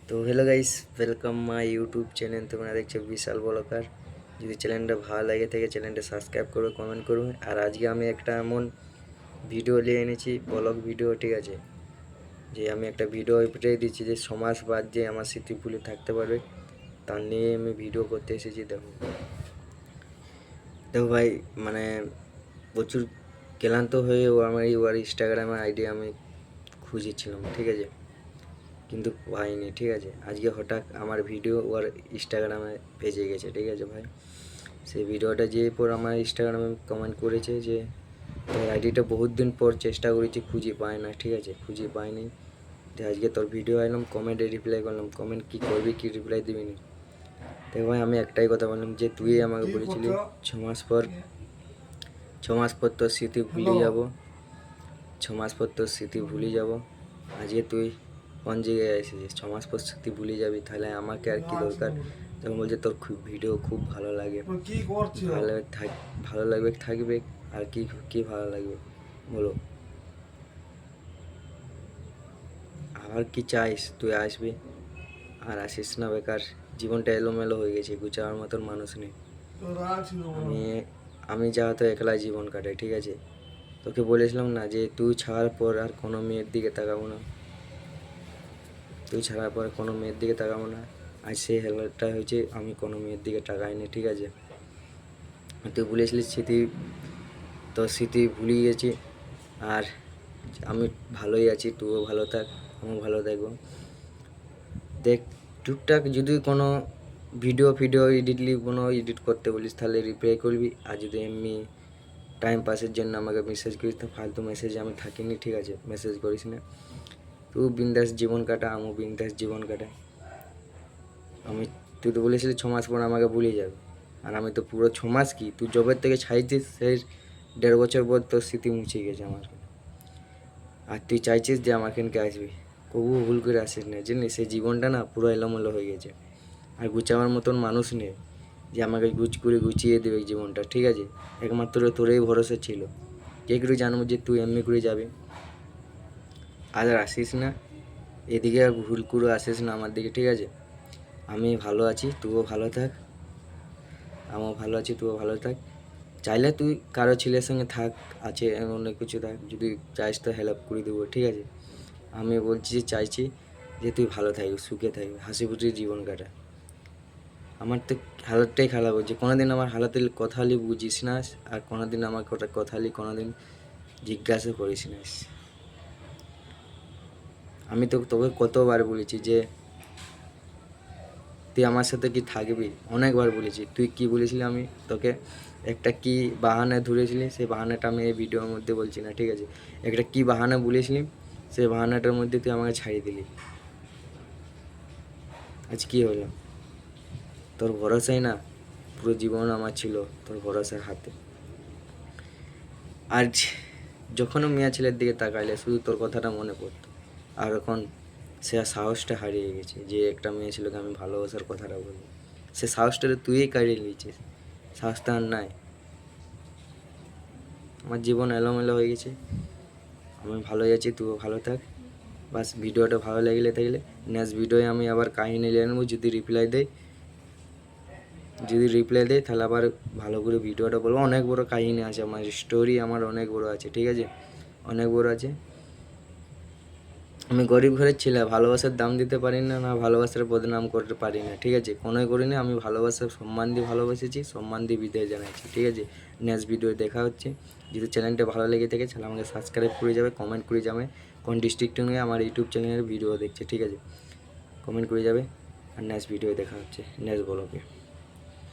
তো hello guys, welcome my YouTube channel. তোমরা দেখছো বিশাল বলকার। যদি চ্যানেলটা ভালো লাগে থাকে চ্যানেলটা সাবস্ক্রাইব করো, কমেন্ট করো। আর আজকে আমি একটা এমন ভিডিও নিয়ে এনেছি, ব্লগ ভিডিও, ঠিক আছে? যে আমি একটা ভিডিও এটাই দিচ্ছি যে সমাজ বাদ যে আমার স্মৃতি ভুলে থাকতে পারবে, তার নিয়ে আমি ভিডিও করতে এসেছি। দেখো দেখো ভাই, মানে প্রচুর ক্লান্ত হয়ে ওর ইনস্টাগ্রামের আইডি আমি খুঁজেছিলাম, ঠিক আছে? কিন্তু পাইনি, ঠিক আছে? আজকে হঠাৎ আমার ভিডিও ওর ইনস্টাগ্রামে ভেজে গেছে, ঠিক আছে ভাই? সেই ভিডিওটা যে পর আমার ইনস্টাগ্রামে কমেন্ট করেছে যে তোর আইডিটা বহুত দিন পর চেষ্টা করেছি, খুঁজে পাই না, ঠিক আছে? খুঁজে পাইনি, যে আজকে তোর ভিডিও এলাম, কমেন্টে রিপ্লাই করলাম। কমেন্ট কি করবি, কি রিপ্লাই দিবি নি? দেখ ভাই, আমি একটাই কথা বললাম যে তুই আমাকে বলেছিলি ছ মাস পর তোর স্মৃতি ভুলে যাব, 6 মাস পর তোর স্মৃতি ভুলে যাব। আজকে তুই কোন জায়গায় এসেছিস? 6 মাস পর স্মৃতি ভুলে যাবি, তাহলে আমাকে আর কি দরকার? তখন বলছে তোর খুব ভিডিও খুব ভালো লাগে, ভালো থাক, ভালো লাগবে থাকবে, আর কি কি ভালো লাগবে বলো? আর কি চাইস? তুই আসবি আর আসিস না, বেকার। জীবনটা এলোমেলো হয়ে গেছে, গুছাবার মতন মানুষ নেই। আমি আমি যা তো একলাই জীবন কাটাই, ঠিক আছে? তোকে বলেছিলাম না যে তুই ছাড়ার পর আর কোনো মেয়ের দিকে তাকাবো না, তুই ছাড়ার পর কোনো মেয়ের দিকে তাকাবো না। আজ সেই হেলাটা হয়েছে, আমি কোনো মেয়ের দিকে তাকাইনি, ঠিক আছে? তুই বলেছিলিস স্মৃতি, তোর স্মৃতি ভুলে গেছি, আর আমি ভালোই আছি, তুইও ভালো থাক, আমিও ভালো থাকবো। দেখ, টুকটাক যদি কোনো ভিডিও কোনো এডিট করতে বলিস তাহলে রিপ্লাই করবি, আর যদি এমনি টাইম পাসের জন্য আমাকে মেসেজ করিস তো ফালতু মেসেজে আমি থাকিনি, ঠিক আছে? মেসেজ করিস না। তুই বিন্দাস জীবন কাটা, আমিও বিন্দাস জীবন কাটাই। তুই তো বলেছিলি 6 মাস পর আমাকে ভুলে যাবে, আর আমি তো পুরো 6 মাস কি, তুই জবের থেকে ছাড়ছিস সেই 1.5 বছর পর তোর স্মৃতি মুছে গেছে আমার। আর তুই চাইছিস যে আমার এখানকে আসবি, কবু ভুল করে আসিস না, জানিস? সেই জীবনটা না পুরো এলোমেলো হয়ে গেছে, আর গুছাবার মতন মানুষ নেই যে আমাকে গুছিয়ে দেবে জীবনটা, ঠিক আছে? একমাত্র তোরই ভরসা ছিল। কে করে জানবো যে তুই এমনি করে যাবি? আর আসিস না এদিকে, আর ভুল করে আসিস না আমার দিকে, ঠিক আছে? আমি ভালো আছি, তুইও ভালো থাক, আমিও ভালো আছি, তুইও ভালো থাক। চাইলে তুই কারো ছেলের সঙ্গে থাক, আছে অনেক কিছু থাক, যদি চাইস তো হেল্প করে দেবো, ঠিক আছে? আমি বলছি যে চাইছি যে তুই ভালো থাকবি, সুখে থাকবি, হাসি খুশি জীবন কাটা। আমার তো হালতটাই খারাপ হচ্ছে, কোনোদিন আমার হালাতের কথা বুঝিস না, আর কোনোদিন আমাকে ওটা কথা কোনোদিন জিজ্ঞাসা করিস না। আমি তো তোকে কতবার বলেছি যে তুই আমার সাথে কি থাকবি, অনেকবার বলেছি। তুই কি বলেছিলি? আমি তোকে একটা কি বাহানা ধরেছিলি, সেই বাহানাটা আমি এই ভিডিওর মধ্যে বলছি না, ঠিক আছে? একটা কি বাহানা বলেছিলি, সেই বাহানাটার মধ্যে তুই আমাকে ছাড়িয়ে দিলি। আজ কি হলো? তোর ভরসাই না পুরো জীবন আমার ছিল, তোর ভরসার হাতে। আর যখনও মেয়ে ছেলের দিকে তাকাইলে শুধু তোর কথাটা মনে পড়তো, আর এখন সে সাহসটা হারিয়ে গেছে যে একটা মেয়ে ছেলেকে আমি ভালোবাসার কথাটা বলবো। সে সাহসটা তুই কাড়িয়ে নিয়েছিস, সাহসটা আর নাই। আমার জীবন এলোমেলো হয়ে গেছে, আমি ভালোই আছি, তুইও ভালো থাক। বাস, ভিডিওটা ভালো থাকলে নেক্সট ভিডিওয়ে আমি আবার কাহিনী নিয়ে নেবো। যদি রিপ্লাই দেয় তাহলে আবার ভালো করে ভিডিওটা বলবো। অনেক বড় কাহিনী আছে, আমার স্টোরি আমার অনেক বড় আছে, ঠিক আছে? অনেক বড় আছে। আমি গরিব ঘরের ছেলে, ভালোবাসার দাম দিতে পারি না, না ভালোবাসার বদনাম করতে পারি না, ঠিক আছে? কোনোই করি না। আমি ভালোবাসার সম্মান দিয়ে ভালোবেসেছি, সম্মান দিয়ে বিদায় জানাচ্ছি, ঠিক আছে? নেক্সট ভিডিও দেখা হচ্ছে। যদি চ্যানেলটা ভালো লেগে থাকে তাহলে আমাকে সাবস্ক্রাইব করে যাবে, কমেন্ট করে যাবে কোন ডিস্ট্রিক্টে নিয়ে আমার ইউটিউব চ্যানেলের ভিডিও দেখছে, ঠিক আছে? কমেন্ট করে যাবে। আর নেক্সট ভিডিও দেখা হচ্ছে, নেক্সট ব্লগে।